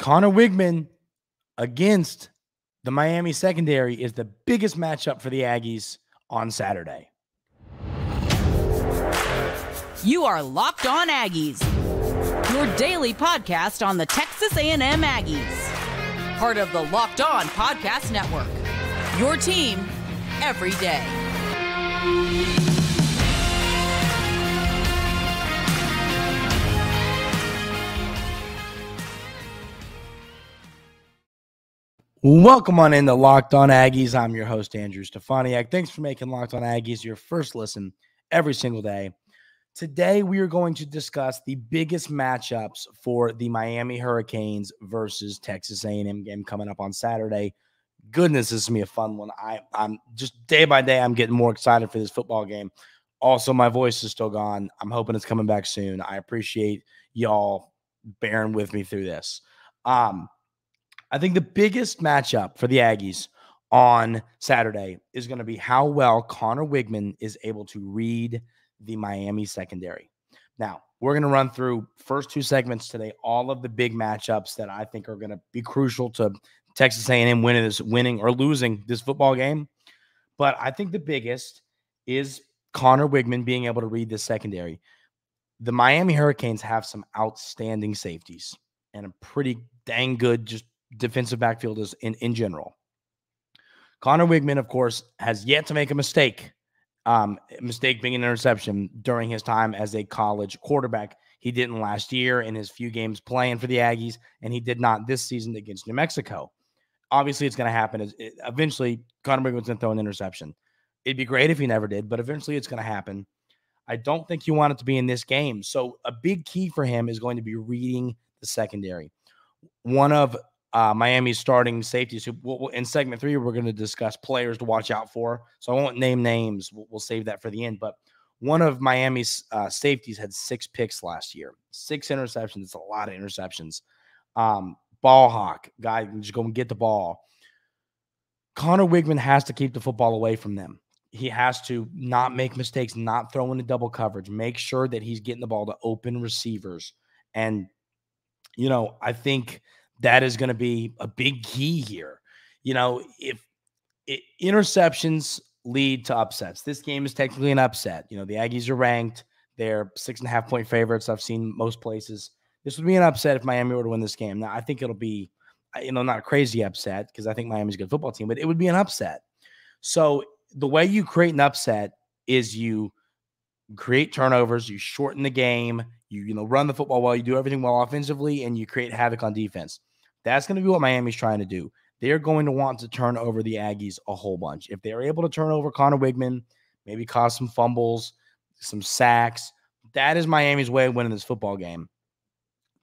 Conner Weigman against the Miami secondary is the biggest matchup for the Aggies on Saturday. You are Locked On Aggies, your daily podcast on the Texas A&M Aggies. Part of the Locked On Podcast Network, your team every day. Welcome on into Locked On Aggies. I'm your host, Andrew Stefaniak. Thanks for making Locked On Aggies your first listen every single day. Today, we are going to discuss the biggest matchups for the Miami Hurricanes versus Texas A&M game coming up on Saturday. Goodness, this is going to be a fun one. I'm just day by day, I'm getting more excited for this football game. Also, my voice is still gone. I'm hoping it's coming back soon. I appreciate y'all bearing with me through this. I think the biggest matchup for the Aggies on Saturday is going to be how well Conner Weigman is able to read the Miami secondary. Now, we're going to run through first two segments today, all of the big matchups that I think are going to be crucial to Texas A&M winning or losing this football game. But I think the biggest is Conner Weigman being able to read the secondary. The Miami Hurricanes have some outstanding safeties and a pretty dang good just defensive backfield is in general. Conner Weigman, of course, has yet to make a mistake. Mistake being an interception during his time as a college quarterback. He didn't last year in his few games playing for the Aggies, and he did not this season against New Mexico. Obviously, it's going to happen. Eventually, Conner Weigman's going to throw an interception. It'd be great if he never did, but eventually it's going to happen. I don't think you want it to be in this game. So a big key for him is going to be reading the secondary. One of Miami's starting safeties, who in segment 3, we're going to discuss players to watch out for. So I won't name names. We'll save that for the end. But one of Miami's safeties had 6 picks last year. 6 interceptions. It's a lot of interceptions. Ball hawk. Guy can just go and get the ball. Conner Weigman has to keep the football away from them. He has to not make mistakes, not throw into double coverage. Make sure that he's getting the ball to open receivers. And, I think that is going to be a big key here. If interceptions lead to upsets, this game is technically an upset. The Aggies are ranked. They're 6.5-point favorites. I've seen most places. This would be an upset if Miami were to win this game. Now, I think it'll be, not a crazy upset because I think Miami's a good football team, but it would be an upset. So the way you create an upset is you create turnovers, you shorten the game, you run the football well, you do everything well offensively, and you create havoc on defense. That's going to be what Miami's trying to do. They're going to want to turn over the Aggies a whole bunch. If they're able to turn over Conner Weigman, maybe cause some fumbles, some sacks, that is Miami's way of winning this football game.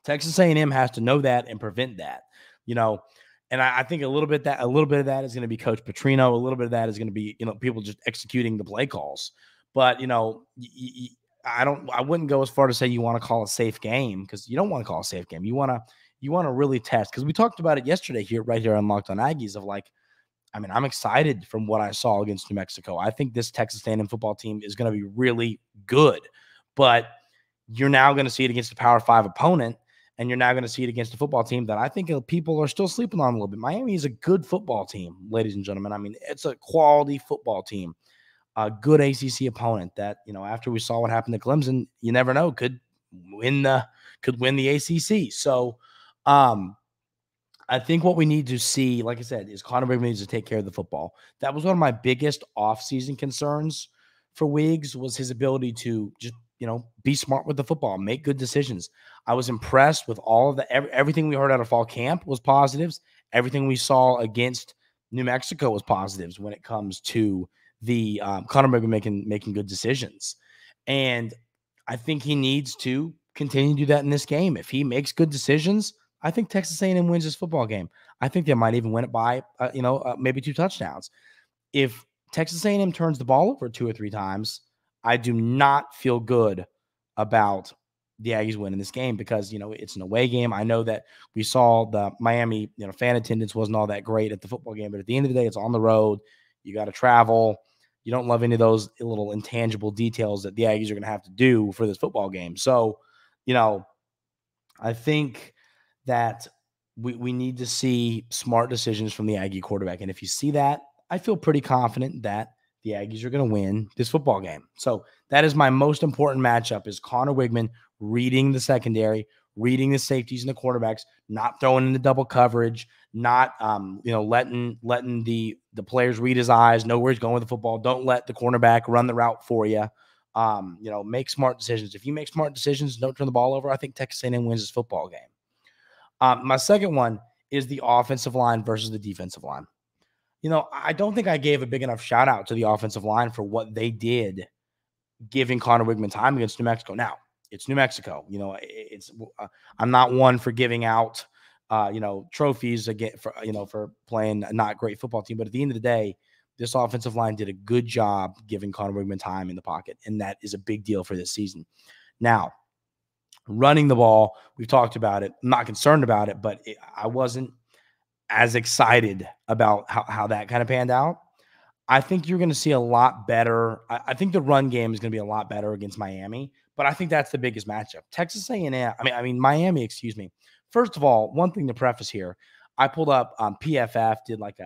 Texas A&M has to know that and prevent that. And I think a little bit of that is going to be Coach Petrino. A little bit of that is going to be, people just executing the play calls. But, I wouldn't go as far to say you want to call a safe game, because you don't want to call a safe game. You want to really test, because we talked about it yesterday right here on Locked On Aggies of I'm excited from what I saw against New Mexico. I think this Texas A&M football team is going to be really good, but you're now going to see it against a Power 5 opponent, and you're now going to see it against a football team that I think people are still sleeping on a little bit. Miami is a good football team, ladies and gentlemen. It's a quality football team. A good ACC opponent that, after we saw what happened to Clemson, you never know, could win the ACC. So I think what we need to see, like I said, is Conner Weigman needs to take care of the football. That was one of my biggest offseason concerns for Wiggs, was his ability to just, be smart with the football, make good decisions. I was impressed with all of everything we heard out of fall camp was positives. Everything we saw against New Mexico was positives when it comes to the Conner Weigman making good decisions. And I think he needs to continue to do that in this game. If he makes good decisions, I think Texas A&M wins this football game. I think they might even win it by, maybe 2 touchdowns. If Texas A&M turns the ball over 2 or 3 times, I do not feel good about the Aggies winning this game, because, it's an away game. I know that we saw the Miami, fan attendance wasn't all that great at the football game, but at the end of the day, it's on the road. You got to travel. You don't love any of those little intangible details that the Aggies are going to have to do for this football game. So, I think that we need to see smart decisions from the Aggie quarterback. And if you see that, I feel pretty confident that the Aggies are going to win this football game. So that is my most important matchup, is Conner Weigman reading the secondary, reading the safeties and the quarterbacks, not throwing into double coverage, not letting the players read his eyes, know where he's going with the football. Don't let the cornerback run the route for you. Make smart decisions. If you make smart decisions, don't turn the ball over, I think Texas A&M wins this football game. My second one is the offensive line versus the defensive line. I don't think I gave a big enough shout out to the offensive line for what they did, giving Conner Weigman time against New Mexico. Now, it's New Mexico. I'm not one for giving out, trophies again for playing a not great football team. But at the end of the day, this offensive line did a good job giving Conner Weigman time in the pocket, and that is a big deal for this season. Now, running the ball, we've talked about it. I'm not concerned about it, but I wasn't as excited about how that kind of panned out. I think you're going to see a lot better. I think the run game is going to be a lot better against Miami, but I think that's the biggest matchup. Texas A&M, Miami, excuse me. First of all, one thing to preface here, I pulled up PFF, did like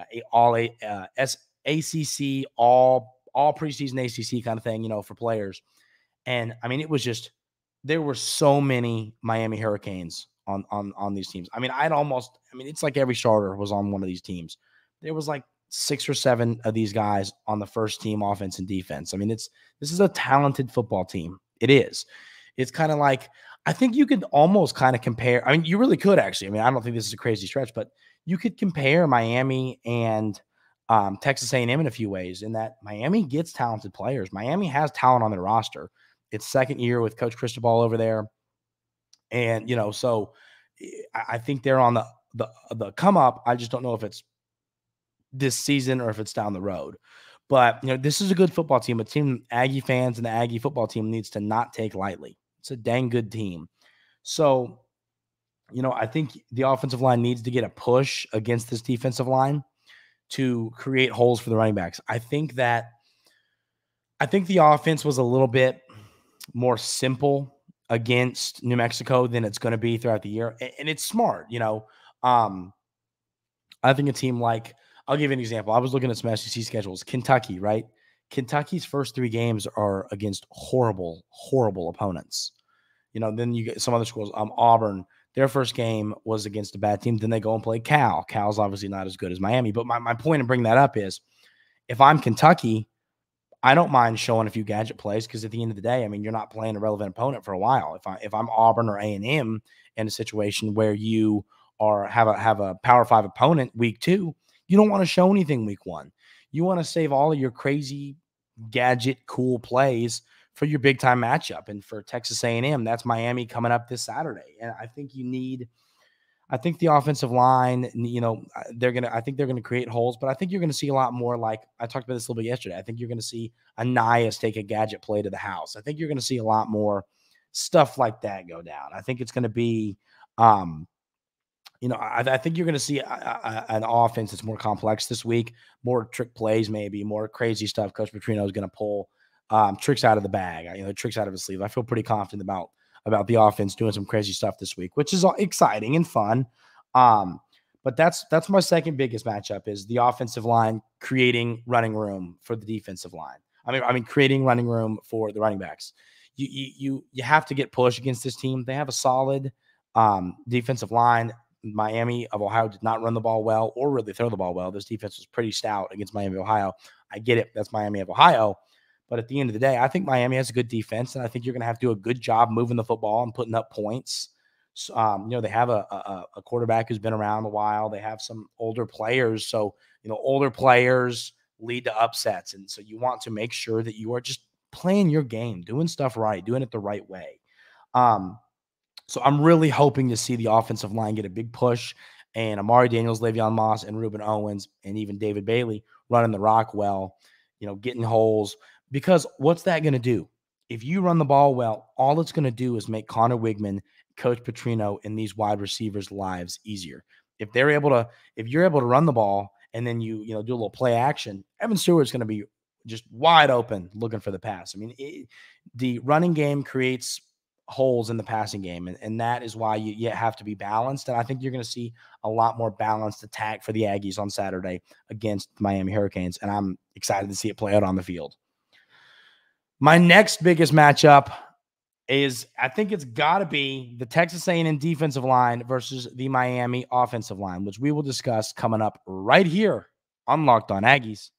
ACC, all preseason ACC kind of thing, for players. And it was just, there were so many Miami Hurricanes on these teams. It's like every starter was on one of these teams. There was like 6 or 7 of these guys on the first team offense and defense. This is a talented football team. It is. It's kind of like, I think you could almost kind of compare. You really could actually. I don't think this is a crazy stretch, but you could compare Miami and Texas A&M in a few ways, in that Miami gets talented players. Miami has talent on their roster. It's second year with Coach Cristobal over there. And, so I think they're on the come up. I just don't know if it's this season or if it's down the road. But, this is a good football team, a team Aggie fans and the Aggie football team needs to not take lightly. It's a dang good team. So, I think the offensive line needs to get a push against this defensive line to create holes for the running backs. I think the offense was a little bit more simple against New Mexico than it's going to be throughout the year. And it's smart, I think a team like, I'll give you an example. I was looking at some SEC schedules. Kentucky, right? Kentucky's first 3 games are against horrible, horrible opponents. Then you get some other schools. Auburn, their first game was against a bad team. Then they go and play Cal. Cal's obviously not as good as Miami. But my point in bringing that up is, if I'm Kentucky, I don't mind showing a few gadget plays, because at the end of the day, you're not playing a relevant opponent for a while. If I'm Auburn or A&M in a situation where you have a Power 5 opponent week 2, you don't want to show anything week 1. You want to save all of your crazy gadget cool plays for your big time matchup. And for Texas A&M, that's Miami coming up this Saturday. And I think the offensive line, I think they're going to create holes, but I think you're going to see a lot more, like I talked about this a little bit yesterday. I think you're going to see Anias take a gadget play to the house. I think you're going to see a lot more stuff like that go down. I think it's going to be, I think you're going to see an offense that's more complex this week, more trick plays, maybe more crazy stuff. Coach Petrino is going to pull tricks out of the bag, tricks out of his sleeve. I feel pretty confident about the offense doing some crazy stuff this week, which is exciting and fun. But that's my second biggest matchup, is the offensive line creating running room for the defensive line. Creating running room for the running backs. You have to get push against this team. They have a solid defensive line. Miami of Ohio did not run the ball well or really throw the ball well. This defense was pretty stout against Miami of Ohio. I get it. That's Miami of Ohio. But at the end of the day, I think Miami has a good defense, and I think you're going to have to do a good job moving the football and putting up points. So, they have a quarterback who's been around a while. They have some older players. So, older players lead to upsets. And so you want to make sure that you are just playing your game, doing stuff right, doing it the right way. So I'm really hoping to see the offensive line get a big push, and Amari Daniels, Le'Veon Moss, and Reuben Owens, and even David Bailey running the rock well, getting holes. Because what's that going to do? If you run the ball well, all it's going to do is make Conner Weigman, Coach Petrino, and these wide receivers' lives easier. If you're able to run the ball and then you do a little play action, Evan Stewart's going to be just wide open looking for the pass. The running game creates holes in the passing game. And that is why you have to be balanced. And I think you're going to see a lot more balanced attack for the Aggies on Saturday against the Miami Hurricanes. And I'm excited to see it play out on the field. My next biggest matchup is, I think it's got to be the Texas A&M defensive line versus the Miami offensive line, which we will discuss coming up right here on Locked On Aggies.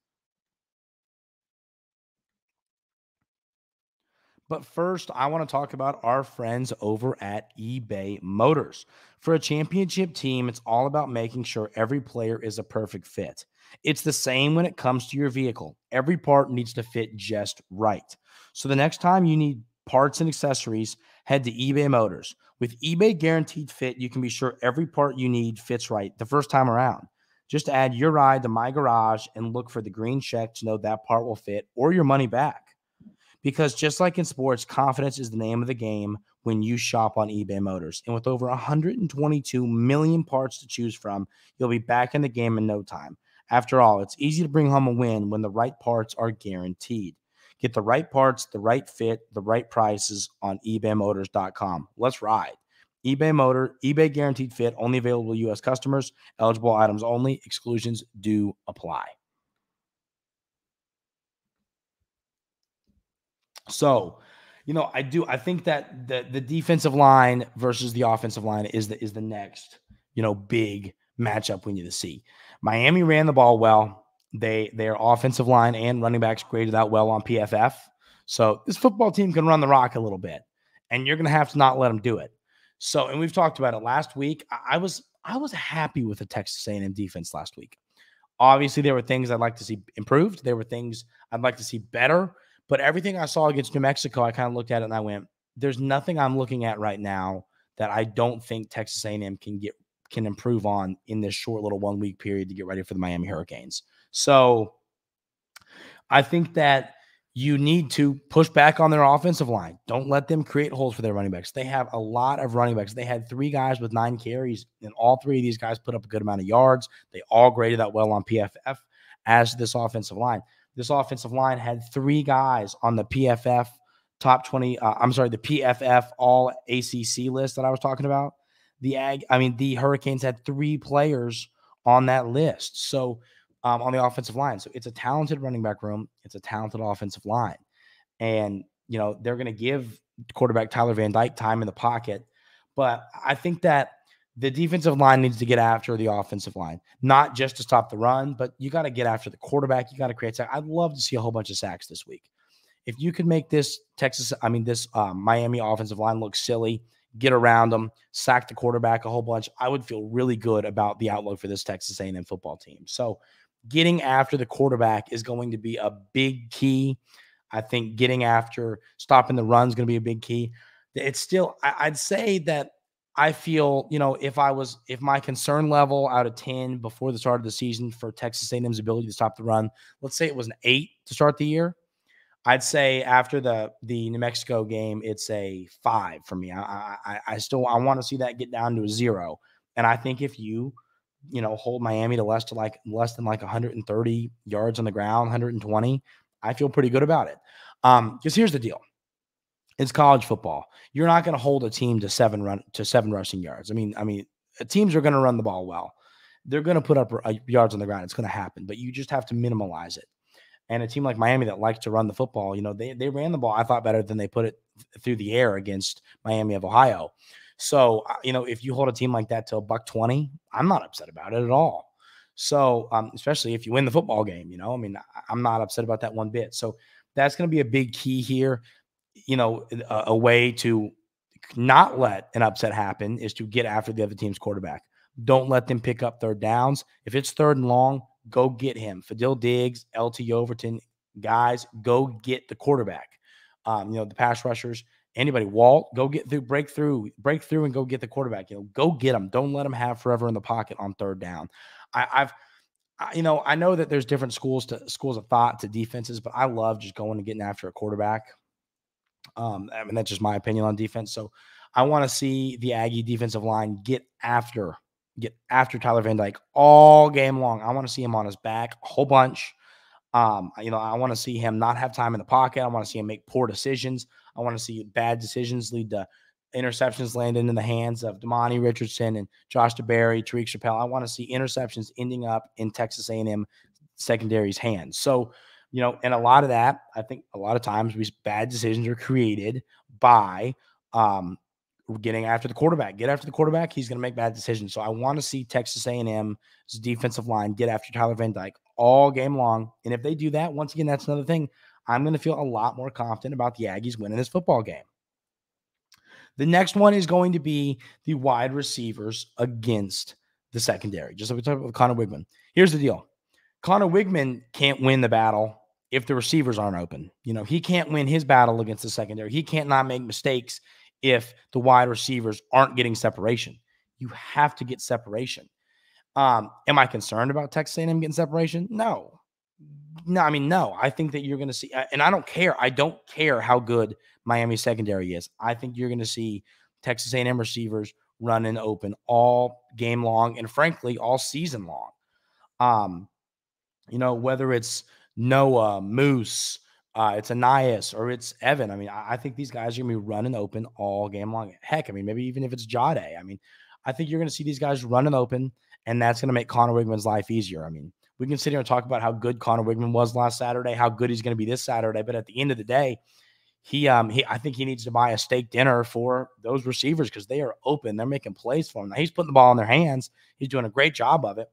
But first, I want to talk about our friends over at eBay Motors. For a championship team, it's all about making sure every player is a perfect fit. It's the same when it comes to your vehicle. Every part needs to fit just right. So the next time you need parts and accessories, head to eBay Motors. With eBay Guaranteed Fit, you can be sure every part you need fits right the first time around. Just add your ride to My Garage and look for the green check to know that part will fit or your money back. Because just like in sports, confidence is the name of the game when you shop on eBay Motors. And with over 122 million parts to choose from, you'll be back in the game in no time. After all, it's easy to bring home a win when the right parts are guaranteed. Get the right parts, the right fit, the right prices on ebaymotors.com. Let's ride. eBay Guaranteed Fit, only available to U.S. customers. Eligible items only. Exclusions do apply. So, I think that the defensive line versus the offensive line is the next, big matchup we need to see. Miami ran the ball well. Their offensive line and running backs graded out well on PFF. So this football team can run the rock a little bit, and you're going to have to not let them do it. So, and we've talked about it last week. I was happy with the Texas A&M defense last week. Obviously, there were things I'd like to see improved. There were things I'd like to see better. But everything I saw against New Mexico, I kind of looked at it and I went, there's nothing I'm looking at right now that I don't think Texas A&M can improve on in this short little 1 week period to get ready for the Miami Hurricanes. So I think that you need to push back on their offensive line. Don't let them create holes for their running backs. They have a lot of running backs. They had 3 guys with 9 carries, and all 3 of these guys put up a good amount of yards. They all graded that well on PFF as this offensive line. This offensive line had 3 guys on the PFF top 20. The PFF all ACC list that I was talking about. The Hurricanes had 3 players on that list. So on the offensive line. So it's a talented running back room. It's a talented offensive line. And, they're going to give quarterback Tyler Van Dyke time in the pocket. But I think that the defensive line needs to get after the offensive line, not just to stop the run, but you got to get after the quarterback. You got to create sacks. I'd love to see a whole bunch of sacks this week. If you could make this Miami offensive line look silly, get around them, sack the quarterback a whole bunch, I would feel really good about the outlook for this Texas A&M football team. So getting after the quarterback is going to be a big key. I think getting after stopping the run is going to be a big key. It's still, I'd say that I feel, if my concern level out of 10 before the start of the season for Texas A&M's ability to stop the run, let's say it was an 8 to start the year, I'd say after the New Mexico game, it's a 5 for me. I want to see that get down to a 0. And I think if you hold Miami to less than like 130 yards on the ground, 120, I feel pretty good about it. Because here's the deal. It's college football. You're not going to hold a team to 7 rushing yards. I mean, teams are going to run the ball well. They're going to put up yards on the ground. It's going to happen, but you just have to minimalize it. And a team like Miami that likes to run the football, they ran the ball, I thought, better than they put it through the air against Miami of Ohio. So, if you hold a team like that to $120, I'm not upset about it at all. So, especially if you win the football game, I'm not upset about that one bit. So that's going to be a big key here. A way to not let an upset happen is to get after the other team's quarterback. Don't let them pick up third downs. If it's 3rd and long, go get him. Fadil Diggs, LT Overton, guys, go get the quarterback. The pass rushers, anybody, Walt, go get through, break through and go get the quarterback. Go get them. Don't let them have forever in the pocket on 3rd down. I know that there's different schools of thought to defenses, but I love just going and getting after a quarterback. That's just my opinion on defense. So I want to see the Aggie defensive line get after Tyler Van Dyke all game long. I want to see him on his back a whole bunch. I want to see him not have time in the pocket. I want to see him make poor decisions. I want to see bad decisions lead to interceptions landing in the hands of Damani Richardson and Josh DeBerry, Tariq Chappelle. I want to see interceptions ending up in Texas A&M secondary's hands. So, and a lot of that, I think a lot of times these bad decisions are created by getting after the quarterback. Get after the quarterback, he's going to make bad decisions. So I want to see Texas A&M's defensive line get after Tyler Van Dyke all game long. And if they do that, once again, that's another thing. I'm going to feel a lot more confident about the Aggies winning this football game. The next one is going to be the wide receivers against the secondary. Just like we talked about with Conner Weigman. Here's the deal. Conner Weigman can't win the battle if the receivers aren't open. He can't win his battle against the secondary. He can't not make mistakes if the wide receivers aren't getting separation. You have to get separation. Am I concerned about Texas A&M getting separation? No. I think that you're going to see, and I don't care how good Miami secondary is. I think you're going to see Texas A&M receivers running open all game long and frankly, all season long. Whether it's Noah, Moose, it's Anais, or it's Evan. I think these guys are going to be running open all game long. Heck, maybe even if it's Jade. I think you're going to see these guys running open, and that's going to make Conner Weigman's life easier. We can sit here and talk about how good Conner Weigman was last Saturday, how good he's going to be this Saturday, but at the end of the day, I think he needs to buy a steak dinner for those receivers because they are open. They're making plays for him. Now, he's putting the ball in their hands. He's doing a great job of it.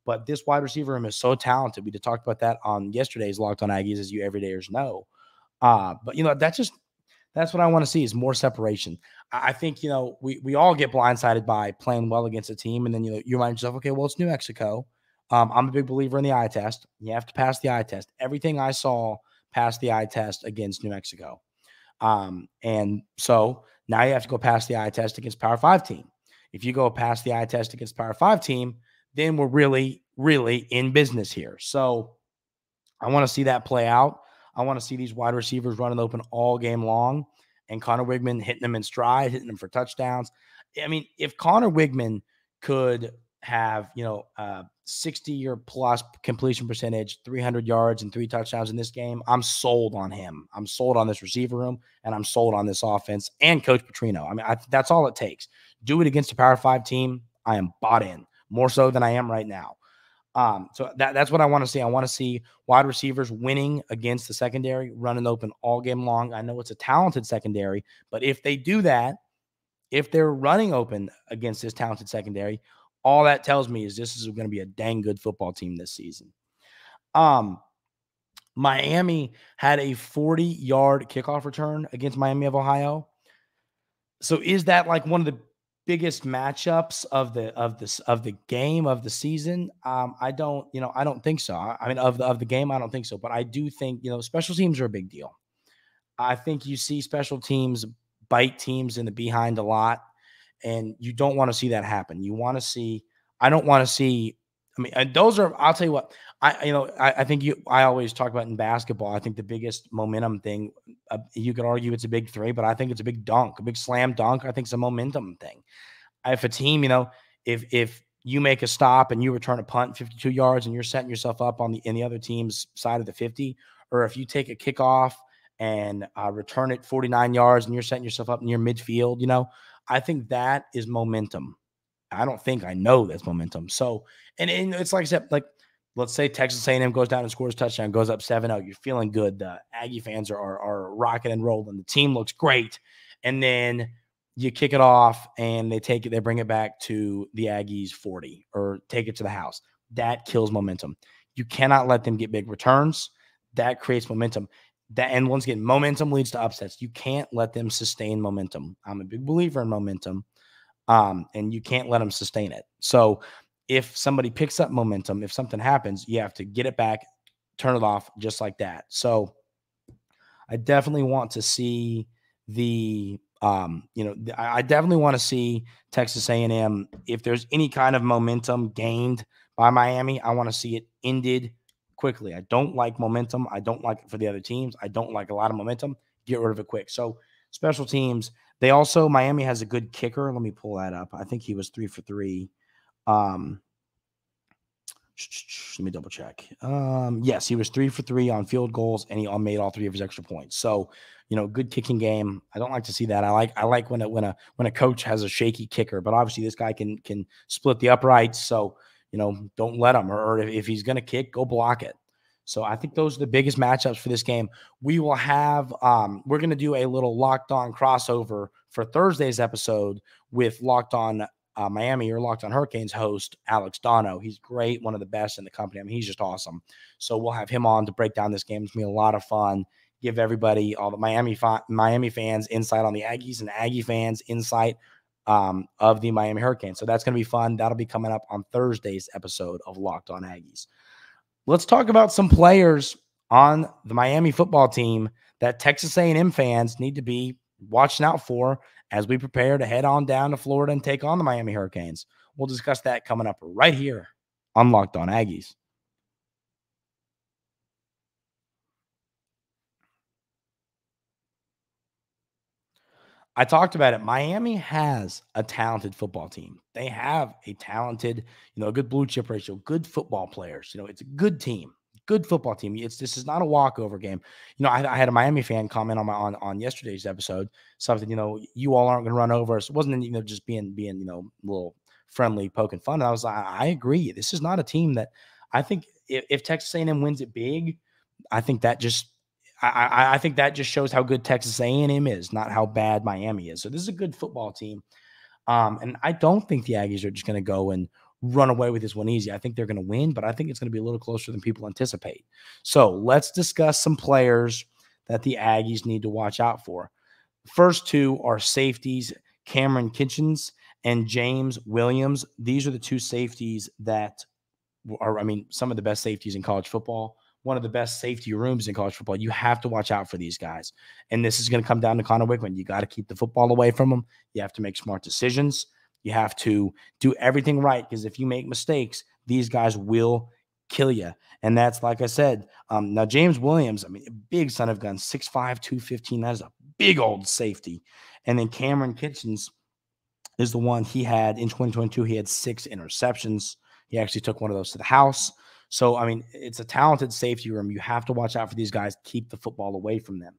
But this wide receiver room is so talented. We talked about that on yesterday's Locked On Aggies, as you everydayers know. But that's what I want to see is more separation. I think, we all get blindsided by playing well against a team. And then, you remind yourself, okay, well, it's New Mexico. I'm a big believer in the eye test. You have to pass the eye test. Everything I saw passed the eye test against New Mexico. And so now you have to go past the eye test against Power 5 team. If you go past the eye test against Power 5 team, then we're really, really in business here. So I want to see that play out. I want to see these wide receivers running open all game long and Conner Weigman hitting them in stride, hitting them for touchdowns. If Conner Weigman could have, 60 or plus completion percentage, 300 yards and 3 touchdowns in this game, I'm sold on him. I'm sold on this receiver room, and I'm sold on this offense and Coach Petrino. That's all it takes. Do it against a Power 5 team. I am bought in more so than I am right now. So that's what I want to see. I want to see wide receivers winning against the secondary, running open all game long. I know it's a talented secondary, but if they do that, if they're running open against this talented secondary, all that tells me is this is going to be a dang good football team this season. Miami had a 40-yard kickoff return against Miami of Ohio. So is that like one of the biggest matchups of the game of the season? I don't think so. Of the game, I don't think so. But I do think, special teams are a big deal. I think you see special teams bite teams in the behind a lot, and you don't want to see that happen. I don't want to see. Those are. I'll tell you what. I think I always talk about in basketball. I think the biggest momentum thing. You could argue it's a big 3, but I think it's a big dunk, a big slam dunk. I think it's a momentum thing. If a team, if you make a stop and you return a punt 52 yards and you're setting yourself up in the other team's side of the 50, or if you take a kickoff and return it 49 yards and you're setting yourself up near midfield, I think that is momentum. I know that's momentum. So, and it's like I said, like, let's say Texas A&M goes down and scores a touchdown, goes up 7-0. You're feeling good. The Aggie fans are rocking and rolling. The team looks great. And then you kick it off and they bring it back to the Aggies 40 or take it to the house. That kills momentum. You cannot let them get big returns. That creates momentum. And once again, momentum leads to upsets. You can't let them sustain momentum. I'm a big believer in momentum. And you can't let them sustain it. So if somebody picks up momentum, if something happens, you have to get it back, turn it off just like that. So I definitely want to see I definitely want to see Texas A&M. If there's any kind of momentum gained by Miami, I want to see it ended quickly. I don't like momentum. I don't like it for the other teams. I don't like a lot of momentum. Get rid of it quick. So special teams, Miami has a good kicker. Let me pull that up. I think he was 3 for 3. Let me double check. Yes, he was 3 for 3 on field goals, and he made all 3 of his extra points. So, good kicking game. I don't like to see that. I like when a coach has a shaky kicker, but obviously this guy can split the uprights. So, don't let him. Or if he's going to kick, go block it. So I think those are the biggest matchups for this game. We will have we're going to do a little Locked On crossover for Thursday's episode with Locked On Miami or Locked On Hurricanes host Alex Dono. He's great, one of the best in the company. I mean, he's just awesome. So we'll have him on to break down this game. It's going to be a lot of fun. Give everybody, all the Miami fans, insight on the Aggies and Aggie fans insight of the Miami Hurricanes. So that's going to be fun. That'll be coming up on Thursday's episode of Locked On Aggies. Let's talk about some players on the Miami football team that Texas A&M fans need to be watching out for as we prepare to head on down to Florida and take on the Miami Hurricanes. We'll discuss that coming up right here on Locked On Aggies. I talked about it. Miami has a talented football team. They have a talented, a good blue chip ratio, good football players. It's a good team, good football team. This is not a walkover game. I had a Miami fan comment on yesterday's episode, something, you all aren't going to run over us. It wasn't, just being, a little friendly, poking fun. And I was like, I agree. This is not a team that I think if Texas A&M wins it big, I think that just I think that just shows how good Texas A&M is, not how bad Miami is. So this is a good football team. And I don't think the Aggies are just going to go and run away with this one easy. I think they're going to win, but I think it's going to be a little closer than people anticipate. So let's discuss some players that the Aggies need to watch out for. First two are safeties, Kamron Kitchens and James Williams. These are the two safeties that are, some of the best safeties in college football. One of the best safety rooms in college football. You have to watch out for these guys. And this is going to come down to Conner Weigman. You got to keep the football away from them. You have to make smart decisions. You have to do everything right, because if you make mistakes, these guys will kill you. And that's, like I said, now James Williams, a big son of guns, 6'5", 215. That is a big old safety. And then Kamron Kitchens is the one he had in 2022. He had 6 interceptions. He actually took one of those to the house. So, it's a talented safety room. You have to watch out for these guys. Keep the football away from them.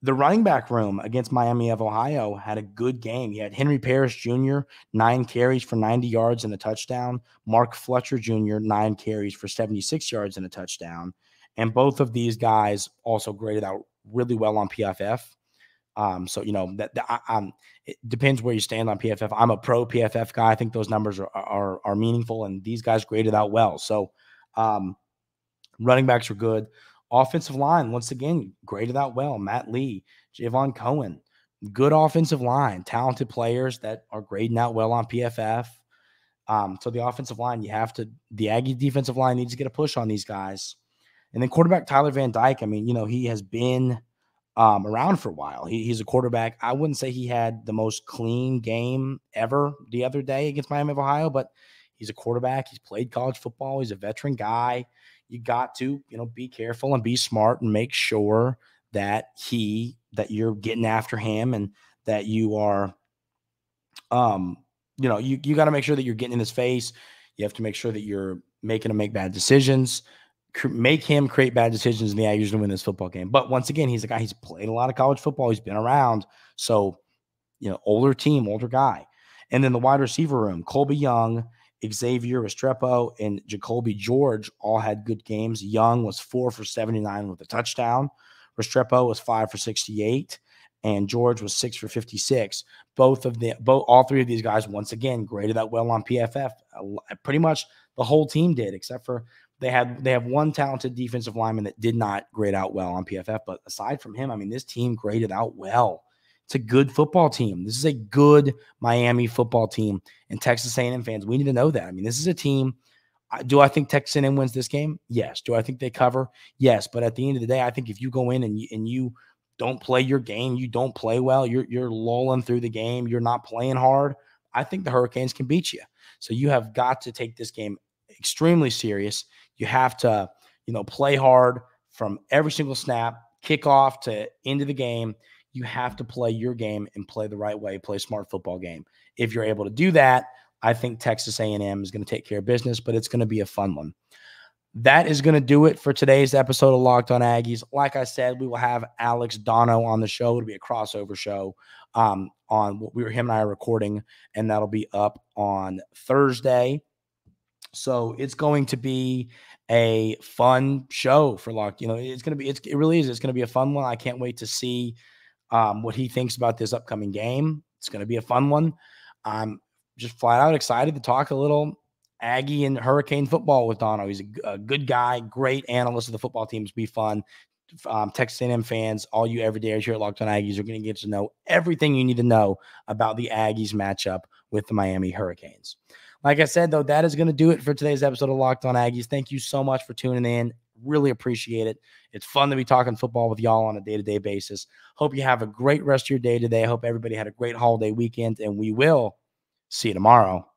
The running back room against Miami of Ohio had a good game. You had Henry Parrish Jr., 9 carries for 90 yards and a touchdown. Mark Fletcher Jr., 9 carries for 76 yards and a touchdown. And both of these guys also graded out really well on PFF. It depends where you stand on PFF. I'm a pro PFF guy. I think those numbers are meaningful, and these guys graded out well. So, running backs were good. Offensive line, once again, graded out well. Matt Lee, Javon Cohen, good offensive line, talented players that are grading out well on PFF. So the offensive line, the Aggie defensive line needs to get a push on these guys. And then quarterback Tyler Van Dyke, he has been around for a while. He's a quarterback. I wouldn't say he had the most clean game ever the other day against Miami of Ohio, but he's a quarterback. He's played college football. He's a veteran guy. You got to, be careful and be smart and make sure that you're getting after him, and that you are, you got to make sure that you're getting in his face. You have to make sure that you're making him make bad decisions, make him create bad decisions, and the Aggies to win this football game. But once again, he's a guy, he's played a lot of college football. He's been around. So, older team, older guy. And then the wide receiver room, Colby Young, Xavier Restrepo, and Jacoby George all had good games. Young was 4 for 79 with a touchdown. Restrepo was 5 for 68, and George was 6 for 56. All three of these guys, once again, graded out well on PFF. Pretty much the whole team did, except for they have one talented defensive lineman that did not grade out well on PFF. But aside from him, this team graded out well. It's a good football team. This is a good Miami football team. And Texas A&M fans, we need to know that. This is a team. Do I think Texas A&M wins this game? Yes. Do I think they cover? Yes. But at the end of the day, I think if you go in and you don't play your game, you don't play well, you're lulling through the game, you're not playing hard, I think the Hurricanes can beat you. So you have got to take this game extremely serious. You have to, play hard from every single snap, kickoff to end of the game. You have to play your game and play the right way, play a smart football game. If you're able to do that, I think Texas A&M is going to take care of business, but it's going to be a fun one. That is going to do it for today's episode of Locked On Aggies. Like I said, we will have Alex Dono on the show. It'll be a crossover show on what him and I are recording, and that'll be up on Thursday. So it's going to be a fun show for Locked. It really is. It's going to be a fun one. I can't wait to see what he thinks about this upcoming game. It's going to be a fun one. I'm just flat out excited to talk a little Aggie and Hurricane football with Dono. He's a good guy, great analyst of the football teams. Be fun. Texas A&M fans, all you everydayers here at Locked On Aggies are going to get to know everything you need to know about the Aggies matchup with the Miami Hurricanes. Like I said, though, that is going to do it for today's episode of Locked On Aggies. Thank you so much for tuning in. Really appreciate it. It's fun to be talking football with y'all on a day-to-day basis. Hope you have a great rest of your day today. I hope everybody had a great holiday weekend, and we will see you tomorrow.